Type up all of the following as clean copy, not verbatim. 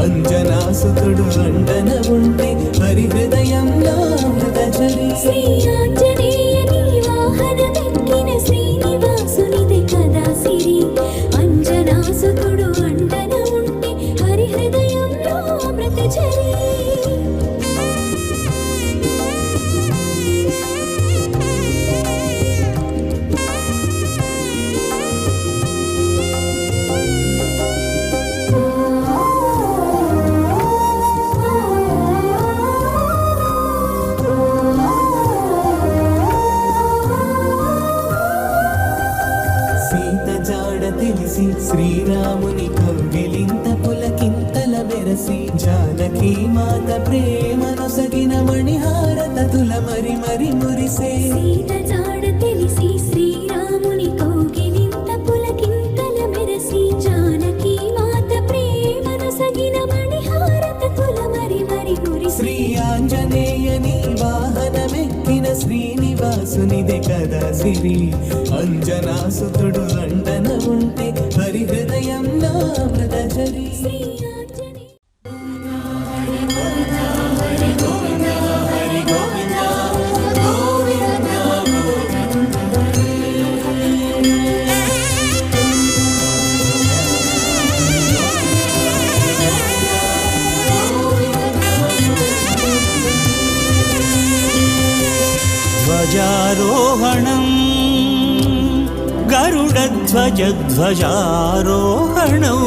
అంజనాసుతుడు అండన ఉంటే హరి హృదయంలో అమృతఝరి. శ్రీ ఆంజనేయని వాహనమెక్కిన శ్రీనివాసునిదే కదా సిరి. అంజనాసుతుడు అండన ఉంటే హరి హృదయంలో అమృతఝరి. తెలిసి శ్రీరాముని కౌగిలింత పులకింతల మెరసి జానకి మాత ప్రేమను సగిన మణిహారతతుల మరి మరి మురిసే. సీత జాడ తెలిసి శ్రీరాముని కౌగిలింత పులకింతల మెరసి జానకి మాత ప్రేమను సగిన మణిహారతతుల మరి మరి మురిసే. శ్రీ ఆంజనేయని వాహనమెక్కిన శ్రీనివాసునిదే కదా సిరి. అంజనాసుతుడు అండన ఉంటే హరి హృదయంలో అమృతఝరి. ధ్వజారోహణం గరుడధ్వజధ్వజారోహణం.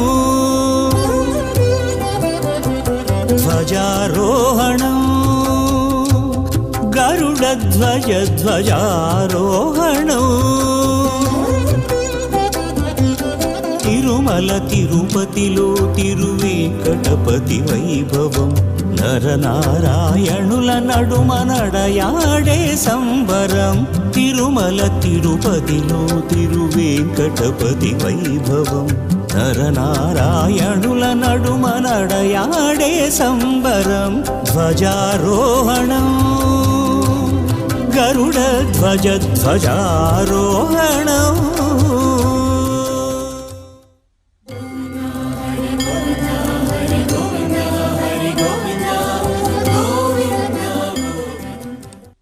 ధ్వజారోహణం గరుడధ్వజధ్వజారోహణం. తిరుమల తిరుపతిలో తిరువేంకటపతి వైభవం. నరనారాయణుల నడుమ నడయాడే సంబరం. తిరుమల తిరుపతిలో తిరువేంకటపతి వైభవం. నరనారాయణుల నడుమ నడయాడే సంబరం. ధ్వజారోహణం గరుడ ధ్వజ ధ్వజారోహణం.